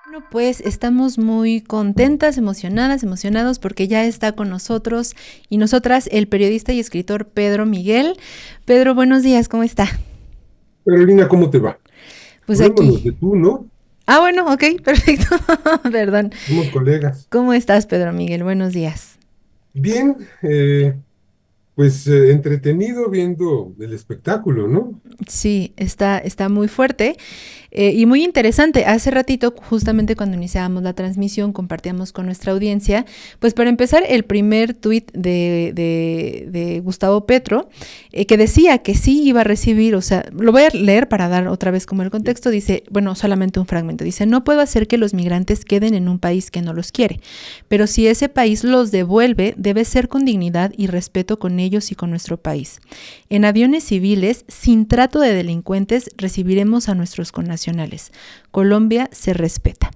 Bueno, pues estamos muy contentas, emocionadas, emocionados porque ya está con nosotros y nosotras el periodista y escritor Pedro Miguel. Pedro, buenos días, ¿cómo está? Carolina, ¿cómo te va? Pues Hablémonos de aquí. tú, ¿no? Ah, bueno, ok, perfecto. Perdón. Somos colegas. ¿Cómo estás, Pedro Miguel? Buenos días. Bien, pues entretenido viendo el espectáculo, ¿no? Sí, está muy fuerte. Y muy interesante. Hace ratito, justamente cuando iniciábamos la transmisión, compartíamos con nuestra audiencia, pues para empezar, el primer tuit de Gustavo Petro, que decía que sí iba a recibir, o sea, lo voy a leer para dar otra vez como el contexto, dice, bueno, solamente un fragmento, dice, no puedo hacer que los migrantes queden en un país que no los quiere, pero si ese país los devuelve, debe ser con dignidad y respeto con ellos y con nuestro país. En aviones civiles, sin trato de delincuentes, recibiremos a nuestros connacionales. Colombia se respeta.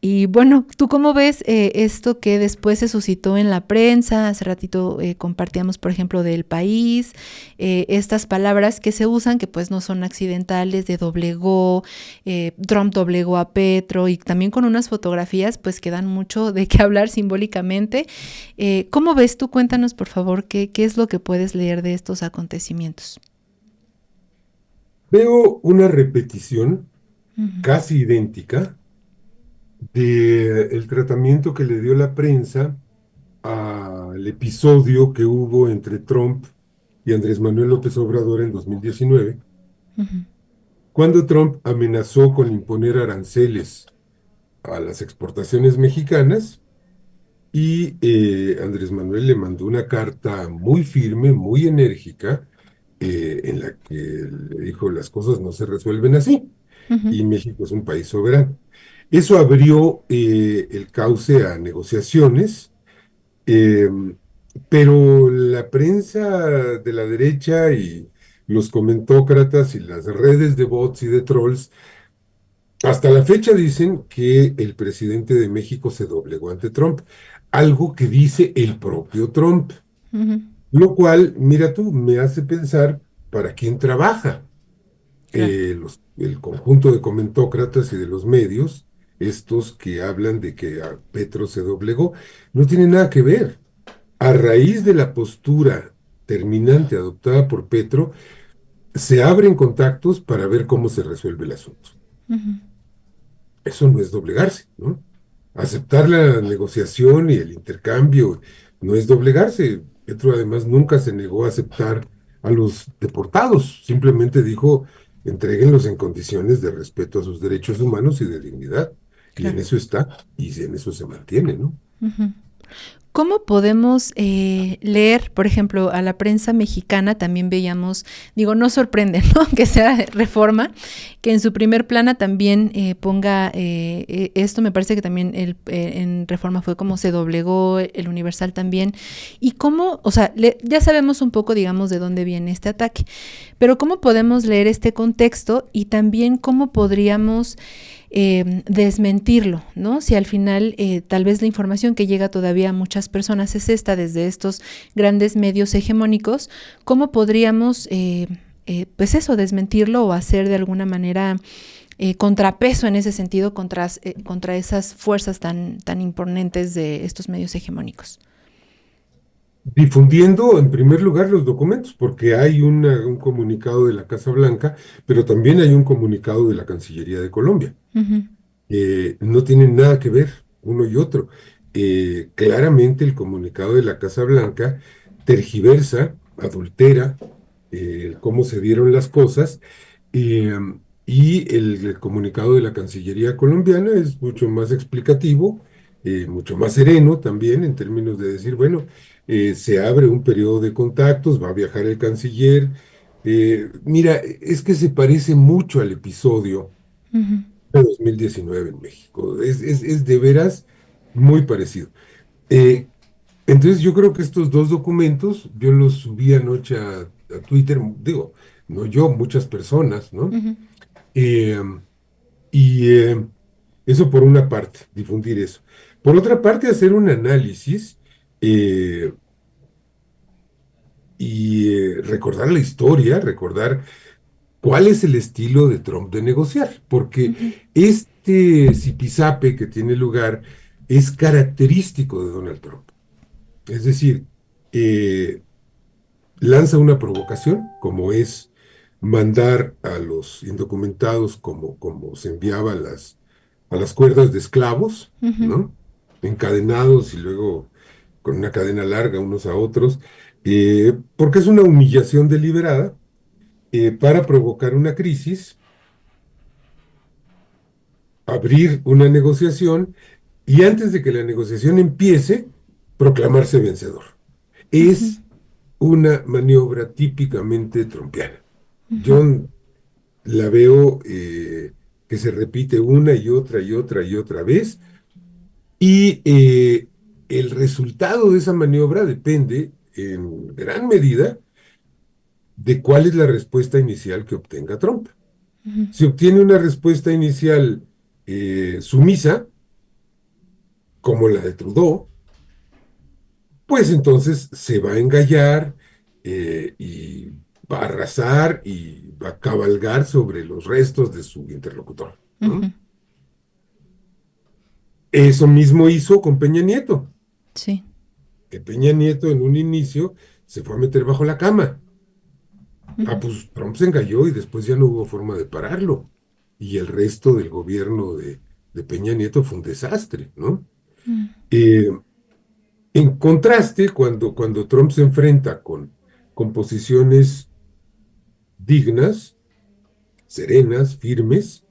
Y bueno, ¿tú cómo ves esto que después se suscitó en la prensa? Hace ratito compartíamos, por ejemplo, del país, estas palabras que se usan, que pues no son accidentales, de doblegó, Trump doblegó a Petro, y también con unas fotografías pues que dan mucho de qué hablar simbólicamente. ¿Cómo ves tú? Cuéntanos, por favor, qué es lo que puedes leer de estos acontecimientos. Veo una repetición Uh -huh. casi idéntica del tratamiento que le dio la prensa al episodio que hubo entre Trump y Andrés Manuel López Obrador en 2019, Uh -huh. cuando Trump amenazó con imponer aranceles a las exportaciones mexicanas. Y Andrés Manuel le mandó una carta muy firme, muy enérgica, en la que le dijo las cosas no se resuelven así Uh -huh. y México es un país soberano. Eso abrió el cauce a negociaciones, eh, pero la prensa de la derecha y los comentócratas y las redes de bots y de trolls hasta la fecha dicen que el presidente de México se doblegó ante Trump, algo que dice el propio Trump, Uh -huh. lo cual, mira tú, me hace pensar para quién trabaja Claro. el conjunto de comentócratas y de los medios, estos que hablan de que a Petro se doblegó, no tiene nada que ver. A raíz de la postura terminante adoptada por Petro, se abren contactos para ver cómo se resuelve el asunto. Uh -huh. Eso no es doblegarse, ¿no? Aceptar la negociación y el intercambio no es doblegarse. Petro además nunca se negó a aceptar a los deportados, simplemente dijo, entréguenlos en condiciones de respeto a sus derechos humanos y de dignidad. Y en Claro. eso está, y en eso se mantiene, ¿no? Uh -huh. ¿Cómo podemos leer, por ejemplo, a la prensa mexicana? También veíamos, digo, no sorprende, ¿no? Que sea Reforma, que en su primer plana también ponga esto. Me parece que también en Reforma fue como se doblegó, el Universal también. Y cómo, o sea, ya sabemos un poco, digamos, de dónde viene este ataque, pero cómo podemos leer este contexto y también cómo podríamos desmentirlo, ¿no? Si al final tal vez la información que llega todavía a muchas personas es esta desde estos grandes medios hegemónicos, ¿cómo podríamos, pues eso, desmentirlo o hacer de alguna manera contrapeso en ese sentido contra esas fuerzas tan imponentes de estos medios hegemónicos? Difundiendo en primer lugar los documentos, porque hay un comunicado de la Casa Blanca, pero también hay un comunicado de la Cancillería de Colombia. Uh -huh. No tienen nada que ver uno y otro. Claramente el comunicado de la Casa Blanca tergiversa, adultera cómo se dieron las cosas, eh, y el comunicado de la Cancillería colombiana es mucho más explicativo, mucho más sereno también en términos de decir, bueno, se abre un periodo de contactos, va a viajar el canciller. Mira, es que se parece mucho al episodio Uh -huh. de 2019 en México. Es de veras muy parecido. Eh, entonces yo creo que estos dos documentos, yo los subí anoche a Twitter, digo, no yo, muchas personas, Uh ¿no? -huh. Eh, y eso por una parte, difundir eso. Por otra parte, hacer un análisis eh, y recordar la historia, recordar cuál es el estilo de Trump de negociar, Uh porque -huh. este zipizape que tiene lugar es característico de Donald Trump. Es decir, eh, lanza una provocación, como es mandar a los indocumentados como se enviaba a las cuerdas de esclavos, Ujú, ¿no? Encadenados y luego con una cadena larga unos a otros, porque es una humillación deliberada para provocar una crisis, abrir una negociación y antes de que la negociación empiece, proclamarse vencedor. ujú, Es una maniobra típicamente trumpiana. ujú, Yo la veo que se repite una y otra y otra y otra vez y el resultado de esa maniobra depende en gran medida de cuál es la respuesta inicial que obtenga Trump. ujú, Si obtiene una respuesta inicial sumisa, como la de Trudeau, pues entonces se va a engallar y va a arrasar y va a cabalgar sobre los restos de su interlocutor, ujú. ¿no? Eso mismo hizo con Peña Nieto, Sí. que Peña Nieto en un inicio se fue a meter bajo la cama. Ah, Ujú, pues Trump se engalló y después ya no hubo forma de pararlo. Y el resto del gobierno de Peña Nieto fue un desastre, ¿no? ujú, Eh, en contraste, cuando Trump se enfrenta con posiciones dignas, serenas, firmes,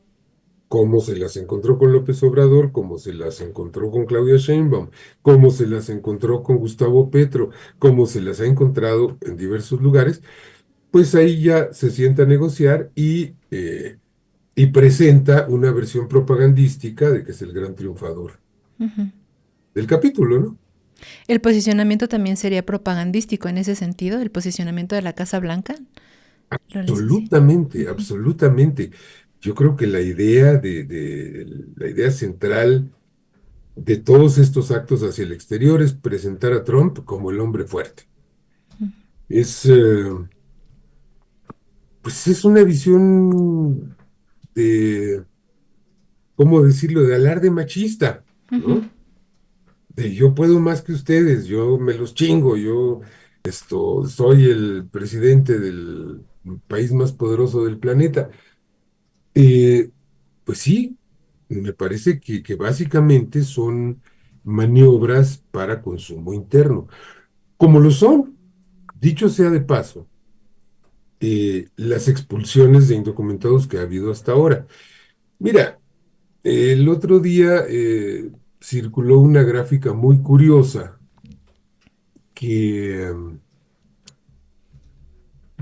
como se las encontró con López Obrador, como se las encontró con Claudia Sheinbaum, como se las encontró con Gustavo Petro, como se las ha encontrado en diversos lugares, pues ahí ya se sienta a negociar y presenta una versión propagandística de que es el gran triunfador ujú. del capítulo, ¿no? El posicionamiento también sería propagandístico en ese sentido, el posicionamiento de la Casa Blanca. Lo lees así. Absolutamente, Ujú, absolutamente. Yo creo que la idea la idea central de todos estos actos hacia el exterior es presentar a Trump como el hombre fuerte. Es, pues es una visión de, ¿cómo decirlo?, de alarde machista, ujú, ¿no? De yo puedo más que ustedes, yo me los chingo, yo soy el presidente del país más poderoso del planeta. Eh, pues sí, me parece que básicamente son maniobras para consumo interno, como lo son, dicho sea de paso, las expulsiones de indocumentados que ha habido hasta ahora. Mira, el otro día circuló una gráfica muy curiosa que,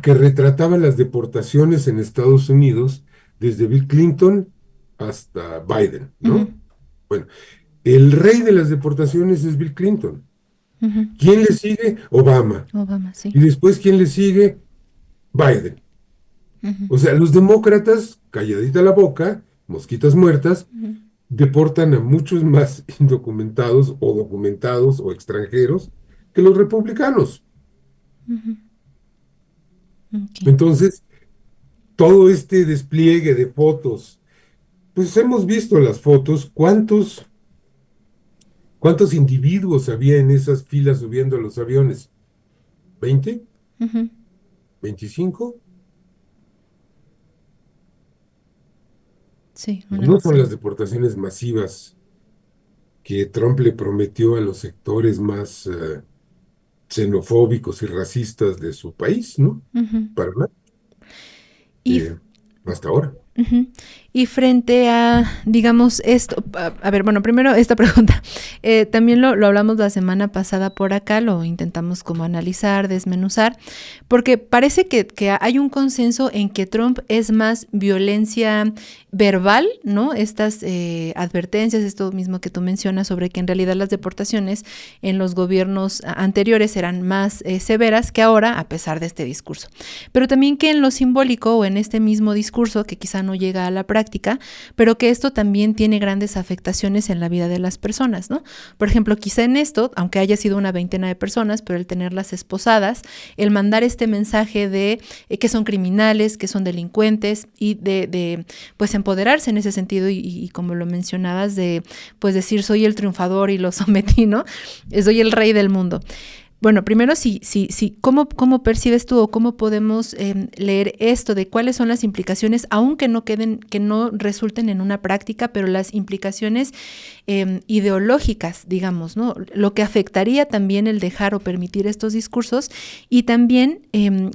que retrataba las deportaciones en Estados Unidos desde Bill Clinton hasta Biden, ujú, ¿no? Bueno, el rey de las deportaciones es Bill Clinton. ujú. ¿Quién le sigue? Obama. Obama, sí. Y después, ¿quién le sigue? Biden. Ujú, O sea, los demócratas, calladita la boca, mosquitas muertas, ujú, deportan a muchos más indocumentados o documentados o extranjeros que los republicanos. ujú. Ok. Entonces, todo este despliegue de fotos, pues hemos visto las fotos, ¿cuántos individuos había en esas filas subiendo a los aviones? ¿20? Ujú. ¿25? Sí, Pues una no son las cosa. deportaciones masivas que Trump le prometió a los sectores más xenofóbicos y racistas de su país, ¿no? Ujú. Para nada, Y eh, hasta ahora. ujú. Y frente a, digamos, esto, a ver, bueno, primero esta pregunta. También lo hablamos la semana pasada por acá, lo intentamos como analizar, desmenuzar, porque parece que hay un consenso en que Trump es más violencia verbal, ¿no? Estas advertencias, esto mismo que tú mencionas sobre que en realidad las deportaciones en los gobiernos anteriores eran más severas que ahora, a pesar de este discurso. Pero también que en lo simbólico o en este mismo discurso, que quizá quizá no llega a la práctica, pero que esto también tiene grandes afectaciones en la vida de las personas, ¿no? Por ejemplo, quizá en esto, aunque haya sido una veintena de personas, pero el tenerlas esposadas, el mandar este mensaje de que son criminales, que son delincuentes y de pues empoderarse en ese sentido y como lo mencionabas, de pues decir soy el triunfador y lo sometí, ¿no? Soy el rey del mundo. Bueno, primero, ¿cómo percibes tú o cómo podemos leer esto de cuáles son las implicaciones, aunque no queden, que no resulten en una práctica, pero las implicaciones ideológicas, digamos, ¿no? Lo que afectaría también el dejar o permitir estos discursos y también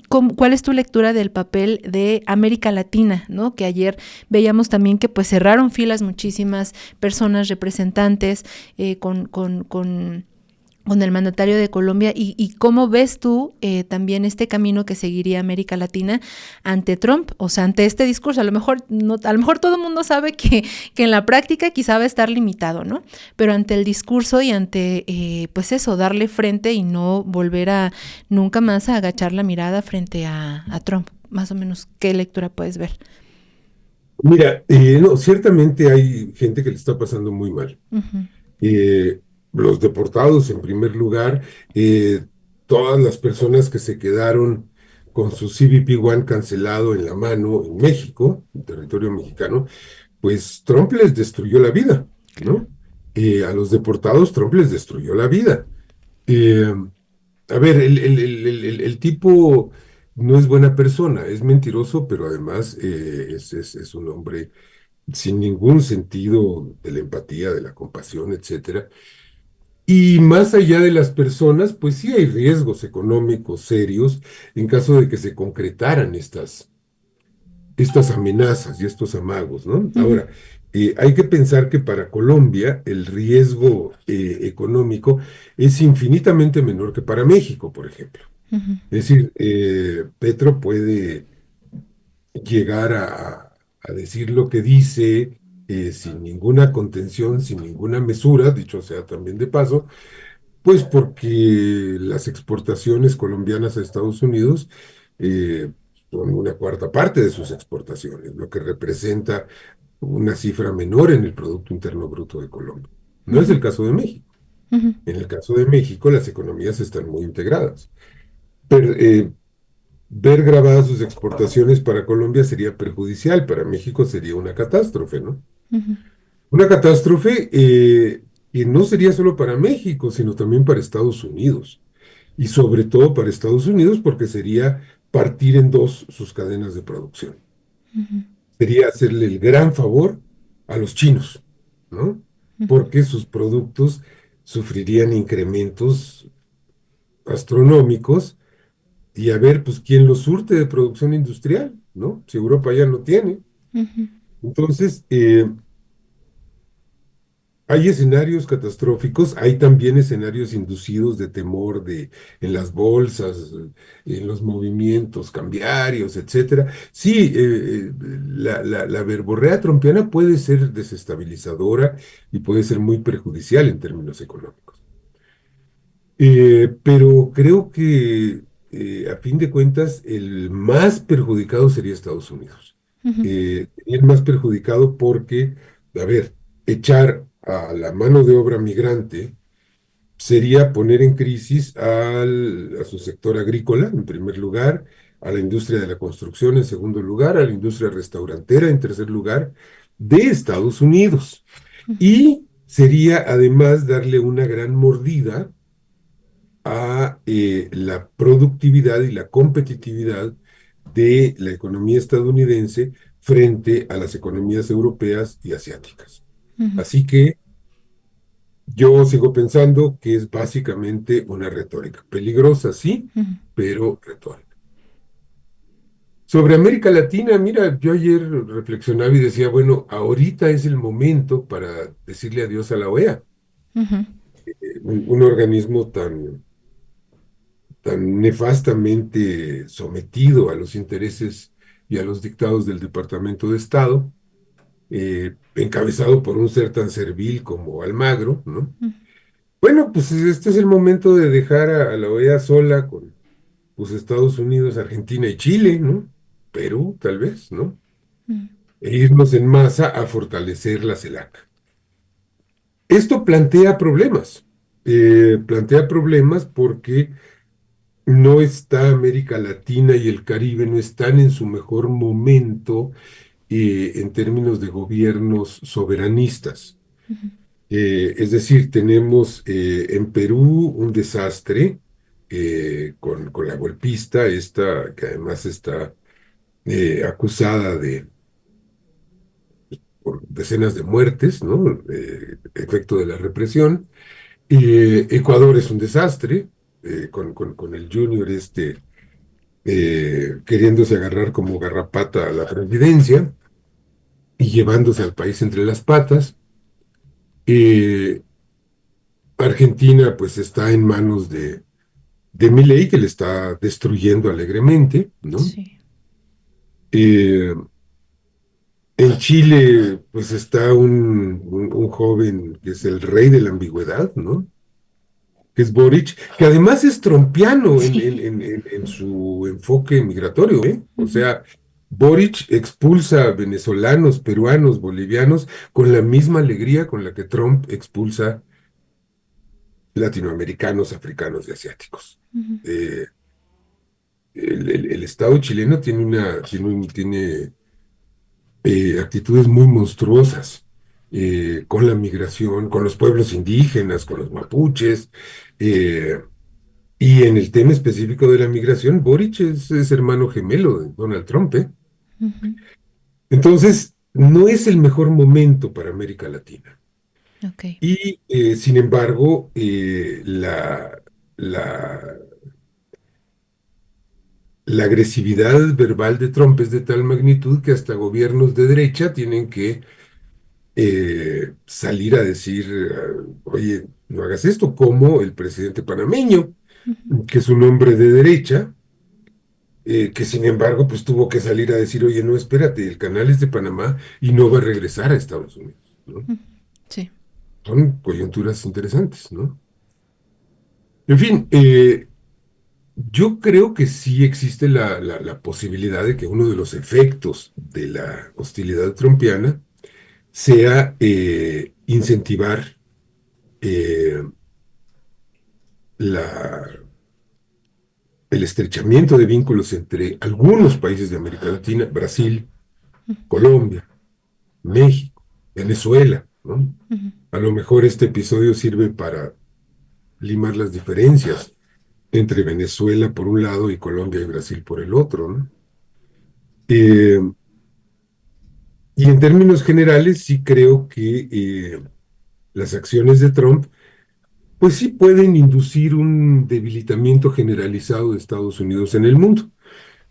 cuál es tu lectura del papel de América Latina, ¿no? Que ayer veíamos también que pues cerraron filas muchísimas personas representantes con el mandatario de Colombia y cómo ves tú también este camino que seguiría América Latina ante Trump, o sea, ante este discurso. A lo mejor todo el mundo sabe que en la práctica quizá va a estar limitado, ¿no? Pero ante el discurso y ante, pues eso, darle frente y no volver a nunca más a agachar la mirada frente a Trump. Más o menos, ¿qué lectura puedes ver? Mira, no, ciertamente hay gente que le está pasando muy mal. Uh-huh. eh, los deportados en primer lugar, todas las personas que se quedaron con su CBP One cancelado en la mano en México, en territorio mexicano, pues Trump les destruyó la vida, Claro. ¿no? A los deportados Trump les destruyó la vida. Eh, a ver, el tipo no es buena persona, es mentiroso, pero además es un hombre sin ningún sentido de la empatía, de la compasión, etcétera. Y más allá de las personas, pues sí hay riesgos económicos serios en caso de que se concretaran estas amenazas y estos amagos, ¿no? Uh-huh. Ahora, hay que pensar que para Colombia el riesgo económico es infinitamente menor que para México, por ejemplo. Uh-huh. Es decir, Petro puede llegar a decir lo que dice sin ninguna contención, sin ninguna mesura, dicho sea también de paso, pues porque las exportaciones colombianas a Estados Unidos son una cuarta parte de sus exportaciones, lo que representa una cifra menor en el Producto Interno Bruto de Colombia. No es Uh-huh. el caso de México. Uh-huh. En el caso de México, las economías están muy integradas. Pero ver grabadas sus exportaciones para Colombia sería perjudicial, para México sería una catástrofe, ¿no? Uh-huh. Una catástrofe que no sería solo para México, sino también para Estados Unidos. Y sobre todo para Estados Unidos porque sería partir en dos sus cadenas de producción. Uh-huh. Sería hacerle el gran favor a los chinos, ¿no? Uh-huh. Porque sus productos sufrirían incrementos astronómicos y a ver, pues, quién los surte de producción industrial, ¿no? Si Europa ya no tiene. Uh-huh. Entonces, hay escenarios catastróficos, hay también escenarios inducidos de temor en las bolsas, en los movimientos cambiarios, etcétera. Sí, la verborrea trompiana puede ser desestabilizadora y puede ser muy perjudicial en términos económicos. Pero creo que a fin de cuentas el más perjudicado sería Estados Unidos. Uh-huh. El más perjudicado porque, a ver, echar a la mano de obra migrante sería poner en crisis a su sector agrícola, en primer lugar, a la industria de la construcción, en segundo lugar, a la industria restaurantera, en tercer lugar, de Estados Unidos. Y sería además darle una gran mordida a la productividad y la competitividad de la economía estadounidense frente a las economías europeas y asiáticas. Uh-huh. Así que yo sigo pensando que es básicamente una retórica. Peligrosa, sí, Uh-huh. pero retórica. Sobre América Latina, mira, yo ayer reflexionaba y decía, bueno, ahorita es el momento para decirle adiós a la OEA, Uh-huh. un organismo tan nefastamente sometido a los intereses y a los dictados del Departamento de Estado, encabezado por un ser tan servil como Almagro, ¿no? Bueno, pues este es el momento de dejar a la OEA sola con pues, Estados Unidos, Argentina y Chile, ¿no? Perú, tal vez, ¿no? e irnos en masa a fortalecer la CELAC. Esto plantea problemas porque no está América Latina y el Caribe, no están en su mejor momento en términos de gobiernos soberanistas. Ujú. Es decir, tenemos en Perú un desastre con la golpista, esta que además está acusada por decenas de muertes, ¿no? Efecto de la represión. Ecuador es un desastre, con el Junior queriéndose agarrar como garrapata a la presidencia y llevándose al país entre las patas. Eh, Argentina pues está en manos de Milei, que le está destruyendo alegremente, ¿no? Sí. Eh, en Chile pues está un joven que es el rey de la ambigüedad, ¿no? Que es Boric, que además es trompiano Sí. en su enfoque migratorio, ¿eh? O Ujú. sea, Boric expulsa a venezolanos, peruanos, bolivianos con la misma alegría con la que Trump expulsa latinoamericanos, africanos y asiáticos. Ujú. Eh, el Estado chileno tiene actitudes muy monstruosas con la migración, con los pueblos indígenas, con los mapuches. eh, Y en el tema específico de la migración, Boric es hermano gemelo de Donald Trump, ¿eh? Ujú. Entonces, no es el mejor momento para América Latina. Ok. Y, sin embargo, la, la agresividad verbal de Trump es de tal magnitud que hasta gobiernos de derecha tienen que salir a decir, oye, no hagas esto, como el presidente panameño, Ujú. que es un hombre de derecha que sin embargo, pues tuvo que salir a decir, oye, no, espérate, el canal es de Panamá y no va a regresar a Estados Unidos, ¿no? Ujú. Sí. Son coyunturas interesantes, ¿no? En fin, yo creo que sí existe la posibilidad de que uno de los efectos de la hostilidad trumpiana sea incentivar eh, la, el estrechamiento de vínculos entre algunos países de América Latina, Brasil, Colombia, México, Venezuela, ¿no? Ujú. A lo mejor este episodio sirve para limar las diferencias entre Venezuela por un lado y Colombia y Brasil por el otro, ¿no? Eh, y en términos generales, sí creo que las acciones de Trump, pues sí pueden inducir un debilitamiento generalizado de Estados Unidos en el mundo,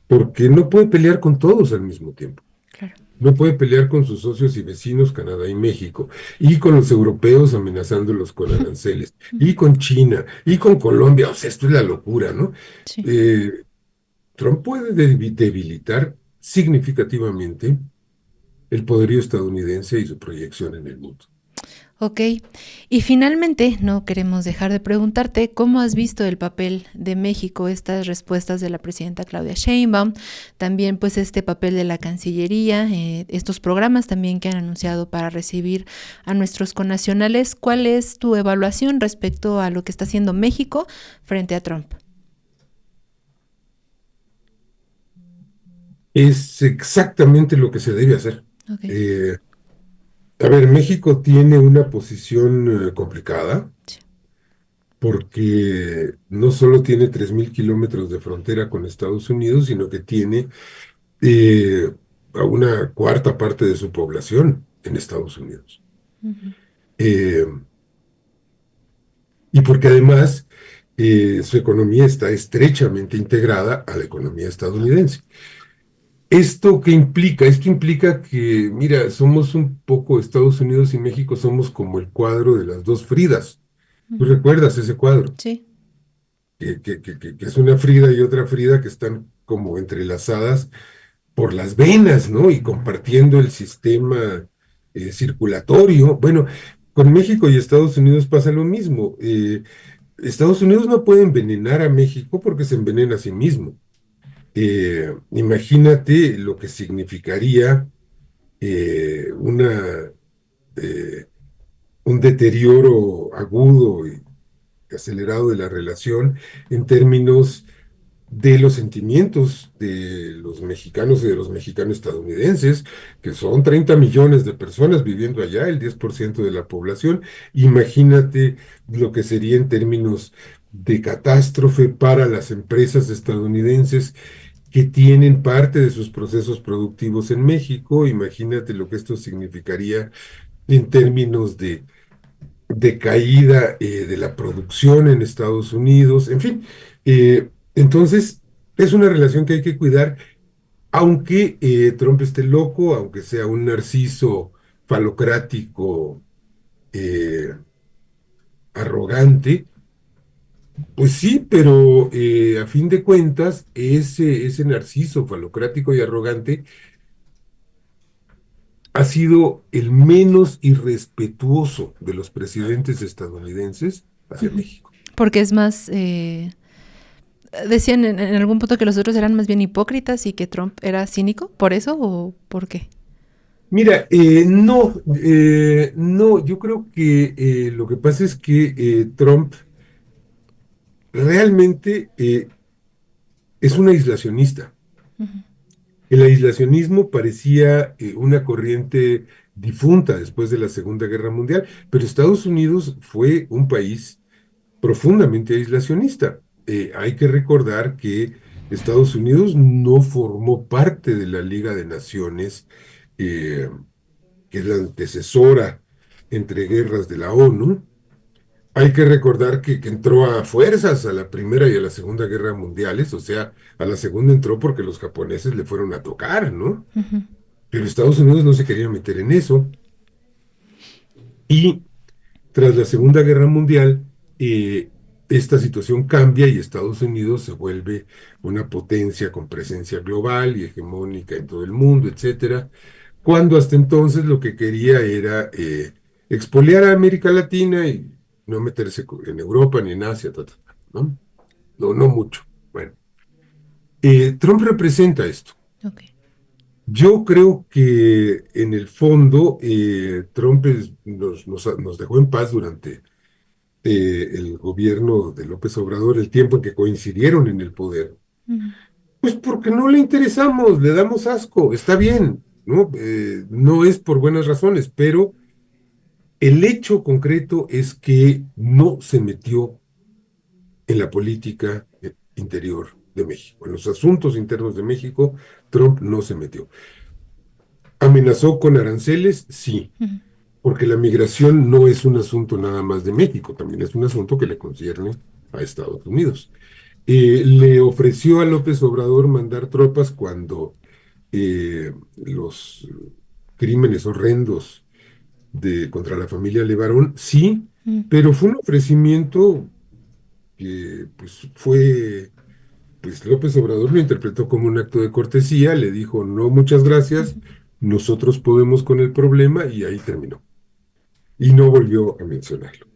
porque no puede pelear con todos al mismo tiempo. Claro. No puede pelear con sus socios y vecinos, Canadá y México, y con los europeos amenazándolos con aranceles, y Ujú. con China, y con Colombia. O sea, esto es la locura, ¿no? Sí. Eh, Trump puede debilitar significativamente el poderío estadounidense y su proyección en el mundo. Ok. Y finalmente, no queremos dejar de preguntarte cómo has visto el papel de México, estas respuestas de la presidenta Claudia Sheinbaum, también pues este papel de la Cancillería, estos programas también que han anunciado para recibir a nuestros connacionales. ¿Cuál es tu evaluación respecto a lo que está haciendo México frente a Trump? Es exactamente lo que se debe hacer. Ok. Eh, a ver, México tiene una posición complicada Sí. porque no solo tiene 3.000 kilómetros de frontera con Estados Unidos, sino que tiene eh, a una cuarta parte de su población en Estados Unidos. Ujú. Eh, y porque además su economía está estrechamente integrada a la economía estadounidense. ¿Esto qué implica? Esto implica que, mira, somos un poco Estados Unidos y México, somos como el cuadro de las dos Fridas. ¿Tú Ujú. recuerdas ese cuadro? Sí. Que es una Frida y otra Frida que están como entrelazadas por las venas, ¿no? Y compartiendo el sistema circulatorio. Bueno, con México y Estados Unidos pasa lo mismo. Estados Unidos no puede envenenar a México porque se envenena a sí mismo. Imagínate lo que significaría una, eh, un deterioro agudo y acelerado de la relación en términos de los sentimientos de los mexicanos y de los mexicanos estadounidenses, que son 30 millones de personas viviendo allá, el 10% de la población. Imagínate lo que sería en términos de catástrofe para las empresas estadounidenses que tienen parte de sus procesos productivos en México. Imagínate lo que esto significaría en términos de caída de la producción en Estados Unidos, en fin. Entonces, es una relación que hay que cuidar, aunque Trump esté loco, aunque sea un narciso falocrático arrogante, pues sí, pero a fin de cuentas, ese narciso falocrático y arrogante ha sido el menos irrespetuoso de los presidentes estadounidenses hacia Ujú. México. Porque es más, decían en algún punto que los otros eran más bien hipócritas y que Trump era cínico, ¿por eso o por qué? Mira, no, yo creo que lo que pasa es que Trump realmente es un aislacionista. Ujú, El aislacionismo parecía una corriente difunta después de la Segunda Guerra Mundial, pero Estados Unidos fue un país profundamente aislacionista. Hay que recordar que Estados Unidos no formó parte de la Liga de Naciones, eh, que es la antecesora entre guerras de la ONU. Hay que recordar que entró a fuerzas a la Primera y a la Segunda Guerra Mundiales, o sea, a la Segunda entró porque los japoneses le fueron a tocar, ¿no? ujú, Pero Estados Unidos no se quería meter en eso. Y tras la Segunda Guerra Mundial, esta situación cambia y Estados Unidos se vuelve una potencia con presencia global y hegemónica en todo el mundo, etcétera, cuando hasta entonces lo que quería era expoliar a América Latina y no meterse en Europa ni en Asia, ¿no? No, no mucho. Bueno, Trump representa esto. ok. Yo creo que en el fondo Trump nos dejó en paz durante el gobierno de López Obrador, el tiempo en que coincidieron en el poder. Ujú, Pues porque no le interesamos, le damos asco, está bien, ¿no? No es por buenas razones, pero el hecho concreto es que no se metió en la política interior de México. En los asuntos internos de México, Trump no se metió. ¿Amenazó con aranceles? Sí, ujú, porque la migración no es un asunto nada más de México, también es un asunto que le concierne a Estados Unidos. Le ofreció a López Obrador mandar tropas cuando los crímenes horrendos contra la familia Levarón, sí, ujú, pero fue un ofrecimiento que pues López Obrador lo interpretó como un acto de cortesía, le dijo, no, muchas gracias, ujú. nosotros podemos con el problema y ahí terminó. Y no volvió a mencionarlo.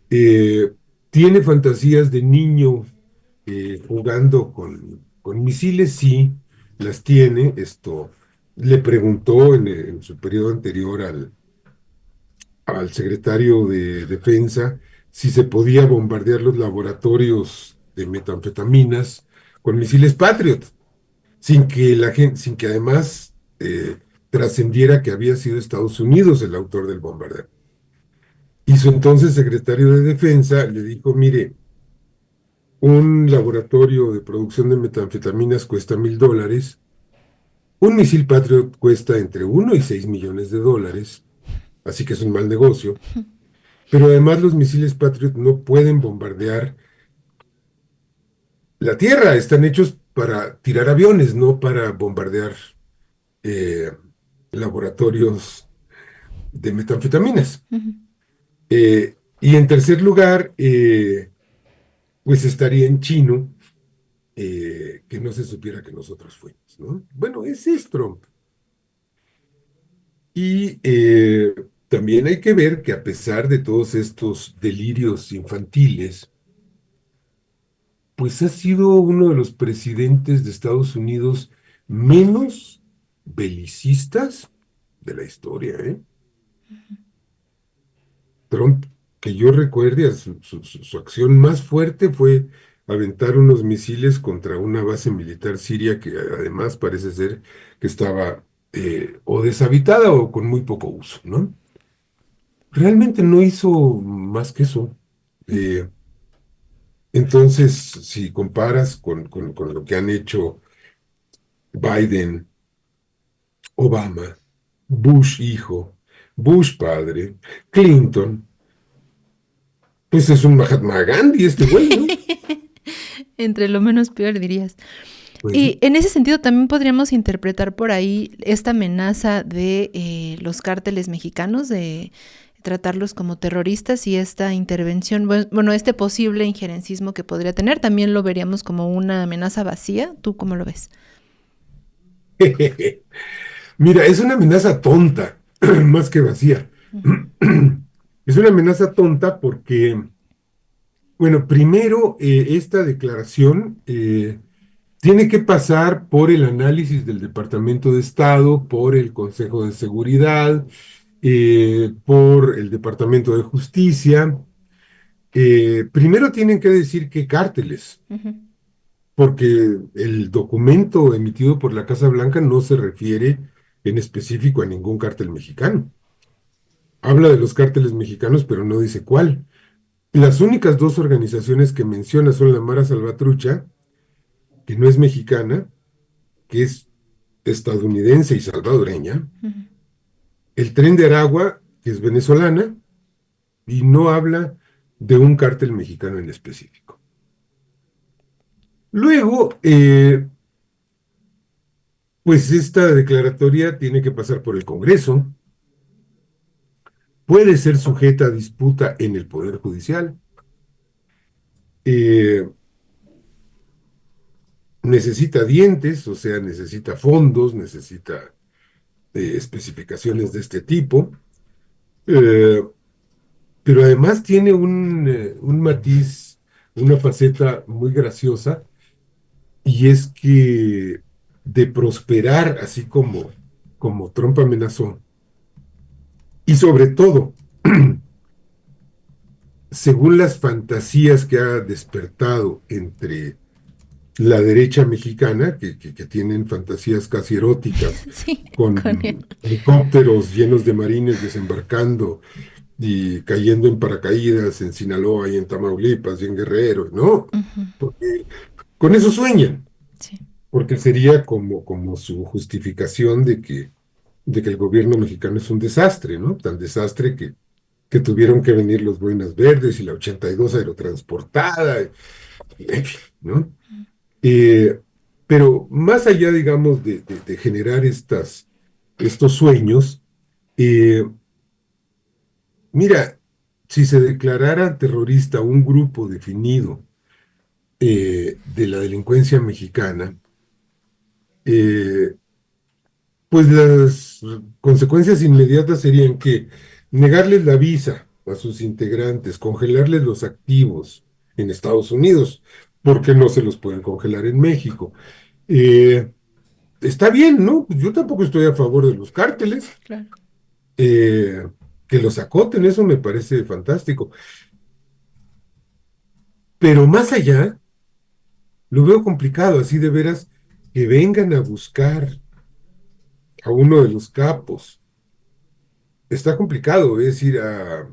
Eh, Tiene fantasías de niño jugando con misiles, sí, las tiene. Esto le preguntó en su periodo anterior al secretario de Defensa si se podía bombardear los laboratorios de metanfetaminas con misiles Patriot, sin que además trascendiera que había sido Estados Unidos el autor del bombardeo. Y su entonces secretario de Defensa le dijo, mire, un laboratorio de producción de metanfetaminas cuesta $1,000. Un misil Patriot cuesta entre 1 y 6 millones de dólares, así que es un mal negocio. Pero además los misiles Patriot no pueden bombardear la Tierra, están hechos para tirar aviones, no para bombardear eh, laboratorios de metanfetaminas. Ujú. Y en tercer lugar, pues estaría en chino que no se supiera que nosotros fuimos, ¿no? Bueno, ese es Trump. Y también hay que ver que a pesar de todos estos delirios infantiles, pues ha sido uno de los presidentes de Estados Unidos menos belicistas de la historia, ¿eh? Trump, que yo recuerde, su acción más fuerte fue aventar unos misiles contra una base militar siria que además parece ser que estaba o deshabitada o con muy poco uso, ¿no? Realmente no hizo más que eso. Eh, entonces, si comparas con lo que han hecho Biden, Obama, Bush hijo, Bush padre, Clinton, pues es un Mahatma Gandhi este güey, ¿no? Entre lo menos peor, dirías. Pues Y sí. en ese sentido también podríamos interpretar por ahí esta amenaza de los cárteles mexicanos, de tratarlos como terroristas y esta intervención, bueno, este posible injerencismo que podría tener, también lo veríamos como una amenaza vacía. ¿Tú cómo lo ves? Mira, es una amenaza tonta, más que vacía. Es una amenaza tonta porque, bueno, primero, esta declaración tiene que pasar por el análisis del Departamento de Estado, por el Consejo de Seguridad, por el Departamento de Justicia. Primero tienen que decir qué cárteles, Ujú. porque el documento emitido por la Casa Blanca no se refiere en específico a ningún cártel mexicano. Habla de los cárteles mexicanos, pero no dice cuál. Las únicas dos organizaciones que menciona son la Mara Salvatrucha, que no es mexicana, que es estadounidense y salvadoreña, el Tren de Aragua, que es venezolana, y no habla de un cártel mexicano en específico. Luego, pues esta declaratoria tiene que pasar por el Congreso, puede ser sujeta a disputa en el Poder Judicial, eh, necesita dientes, o sea, necesita fondos, necesita especificaciones de este tipo, eh, pero además tiene un matiz, una faceta muy graciosa, y es que de prosperar así como Trump amenazó, y sobre todo, según las fantasías que ha despertado entre la derecha mexicana, que tienen fantasías casi eróticas, Sí, con él. con helicópteros llenos de marines desembarcando y cayendo en paracaídas en Sinaloa y en Tamaulipas y en Guerrero, ¿no? Ujú. Porque con eso sueñan, Sí. porque sería como su justificación de que el gobierno mexicano es un desastre, ¿no? Tan desastre que tuvieron que venir los Boinas Verdes y la 82 aerotransportada, en fin, ¿no? Eh, pero más allá, digamos, de generar estos sueños, eh, mira, si se declarara terrorista un grupo definido de la delincuencia mexicana, eh, pues las consecuencias inmediatas serían que negarles la visa a sus integrantes, congelarles los activos en Estados Unidos, porque no se los pueden congelar en México. Eh, Está bien, ¿no? Pues yo tampoco estoy a favor de los cárteles, Claro. eh, que los acoten, eso me parece fantástico. Pero más allá, lo veo complicado, así de veras, que vengan a buscar a uno de los capos. Está complicado, es decir, a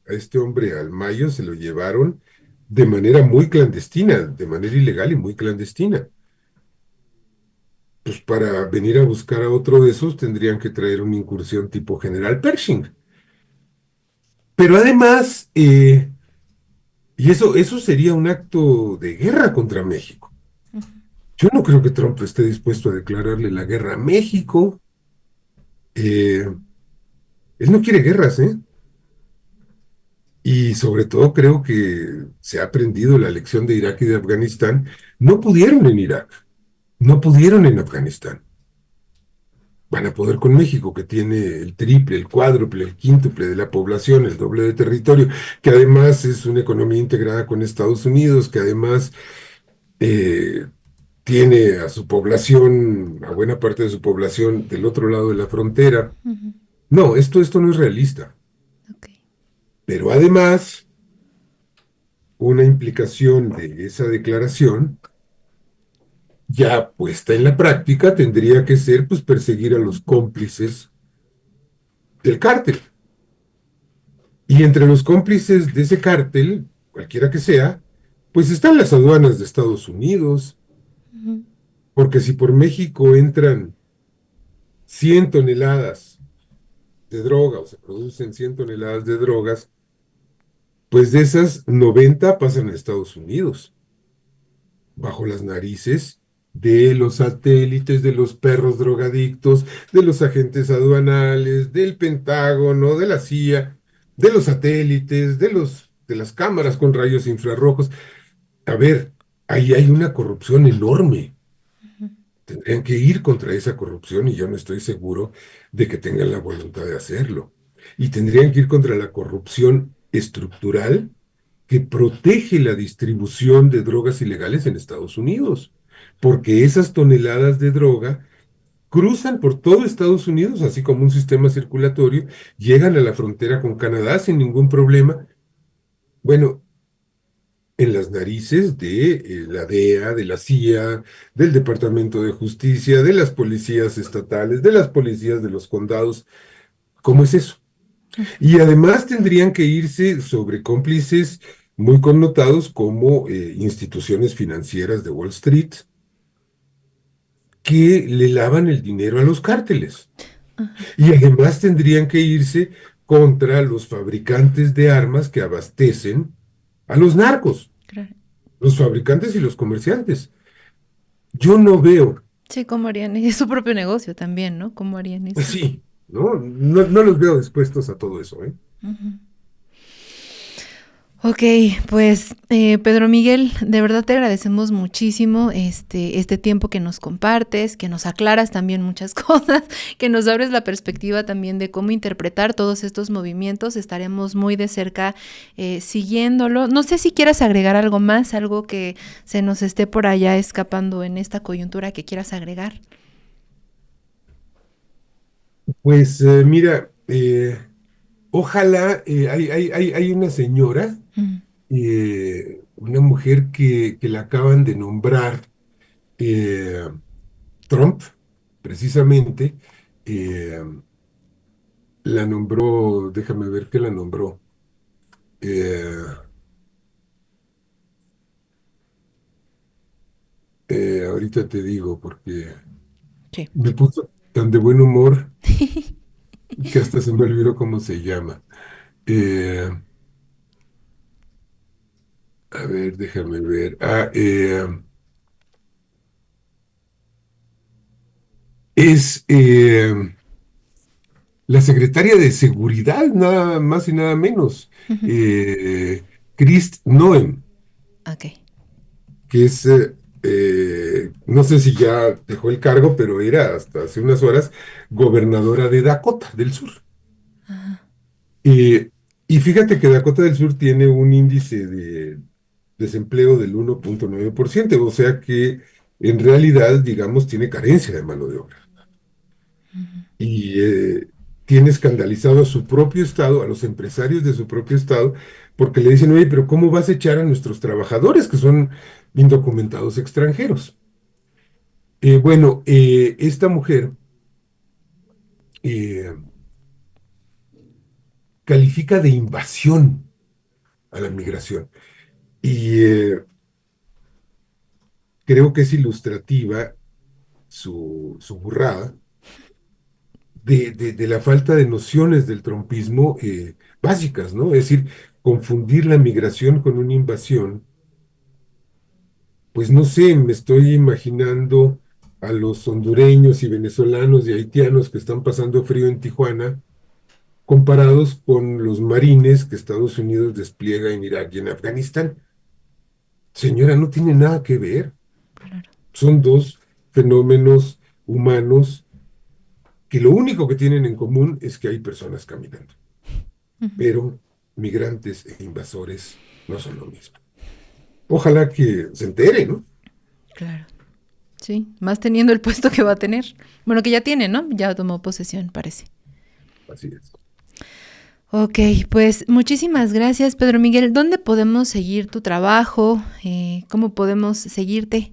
este hombre, al Mayo, se lo llevaron de manera muy clandestina, de manera ilegal y muy clandestina. Pues para venir a buscar a otro de esos tendrían que traer una incursión tipo General Pershing. Pero además, y eso sería un acto de guerra contra México. Yo no creo que Trump esté dispuesto a declararle la guerra a México. Eh, Él no quiere guerras, ¿eh? Y sobre todo creo que se ha aprendido la lección de Irak y de Afganistán. No pudieron en Irak, no pudieron en Afganistán. Van a poder con México, que tiene el triple, el cuádruple, el quíntuple de la población, el doble de territorio, que además es una economía integrada con Estados Unidos, que además eh, tiene a su población, a buena parte de su población del otro lado de la frontera. Ujú. No, esto no es realista. Ok. Pero además, una implicación de esa declaración, ya puesta en la práctica, tendría que ser pues perseguir a los cómplices del cártel. Y entre los cómplices de ese cártel, cualquiera que sea, pues están las aduanas de Estados Unidos, Ujú. porque si por México entran 100 toneladas de droga o se producen 100 toneladas de drogas, pues de esas 90 pasan a Estados Unidos, bajo las narices de los satélites, de los perros drogadictos, de los agentes aduanales, del Pentágono, de la CIA, de los satélites, de las cámaras con rayos infrarrojos. A ver, ahí hay una corrupción enorme. Tendrían que ir contra esa corrupción y yo no estoy seguro de que tengan la voluntad de hacerlo. Y tendrían que ir contra la corrupción estructural que protege la distribución de drogas ilegales en Estados Unidos, porque esas toneladas de droga cruzan por todo Estados Unidos, así como un sistema circulatorio, llegan a la frontera con Canadá sin ningún problema. Bueno, en las narices de la DEA, de la CIA, del Departamento de Justicia, de las policías estatales, de las policías de los condados. ¿Cómo es eso? Y además tendrían que irse sobre cómplices muy connotados como instituciones financieras de Wall Street que le lavan el dinero a los cárteles. Y además tendrían que irse contra los fabricantes de armas que abastecen a los narcos, Claro. los fabricantes y los comerciantes. Yo no veo Sí, ¿cómo harían? Y es su propio negocio también, ¿no? ¿Cómo harían eso? así, ¿no? No los veo dispuestos a todo eso, ¿eh? Ujú. Ok, pues Pedro Miguel, de verdad te agradecemos muchísimo este tiempo que nos compartes, que nos aclaras también muchas cosas, que nos abres la perspectiva también de cómo interpretar todos estos movimientos. Estaremos muy de cerca siguiéndolo. No sé si quieras agregar algo más, algo que se nos esté por allá escapando en esta coyuntura que quieras agregar. Pues mira, ojalá, hay una señora, Mm. una mujer que la acaban de nombrar eh, Trump, precisamente, eh, la nombró, déjame ver qué la nombró. eh, Ahorita te digo, porque Sí. me puso tan de buen humor que hasta se me olvidó cómo se llama. Eh, a ver, déjame ver. Es la secretaria de Seguridad, nada más y nada menos, Ujú. eh, Krist Noem, Ok. que es, no sé si ya dejó el cargo, pero era hasta hace unas horas gobernadora de Dakota del Sur. Ajá. Eh, y fíjate que Dakota del Sur tiene un índice de desempleo del 1,9%, o sea que en realidad, digamos, tiene carencia de mano de obra. Y tiene escandalizado a su propio estado, a los empresarios de su propio estado, porque le dicen, oye, pero ¿cómo vas a echar a nuestros trabajadores que son indocumentados extranjeros? Bueno, esta mujer eh, califica de invasión a la migración y creo que es ilustrativa su burrada de la falta de nociones del trompismo básicas, ¿no? Es decir, confundir la migración con una invasión. Pues no sé, me estoy imaginando a los hondureños y venezolanos y haitianos que están pasando frío en Tijuana, comparados con los marines que Estados Unidos despliega en Irak y en Afganistán. Señora, no tiene nada que ver. Claro. Son dos fenómenos humanos que lo único que tienen en común es que hay personas caminando. Ujú. Pero migrantes e invasores no son lo mismo. Ojalá que se entere, ¿no? Claro. Sí, más teniendo el puesto que va a tener. Bueno, que ya tiene, ¿no? Ya tomó posesión, parece. Así es. Ok, pues muchísimas gracias, Pedro Miguel. ¿Dónde podemos seguir tu trabajo? ¿Cómo podemos seguirte?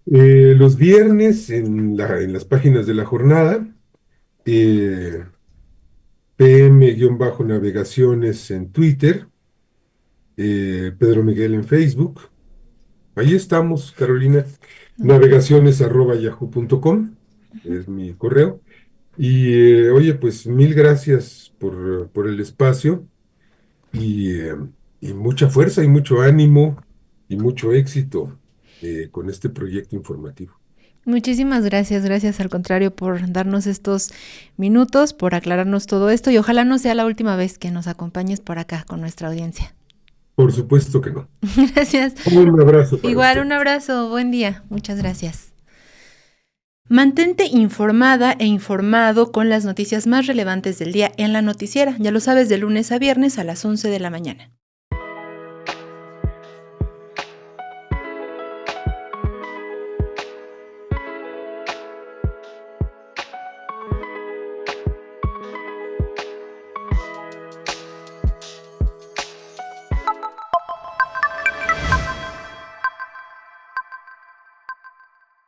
Los viernes en las páginas de la jornada, eh, PM-navegaciones en Twitter, Pedro Miguel en Facebook. Ahí estamos, Carolina. Ok. Navegaciones@yahoo.com es mi correo. Y oye, pues mil gracias por el espacio y, eh, y mucha fuerza y mucho ánimo y mucho éxito con este proyecto informativo. Muchísimas gracias, gracias al contrario por darnos estos minutos, por aclararnos todo esto y ojalá no sea la última vez que nos acompañes por acá con nuestra audiencia. Por supuesto que no. Gracias. Un abrazo para Igual, usted. un abrazo, buen día, muchas gracias. Mantente informada e informado con las noticias más relevantes del día en la noticiera, ya lo sabes, de lunes a viernes a las 11 de la mañana.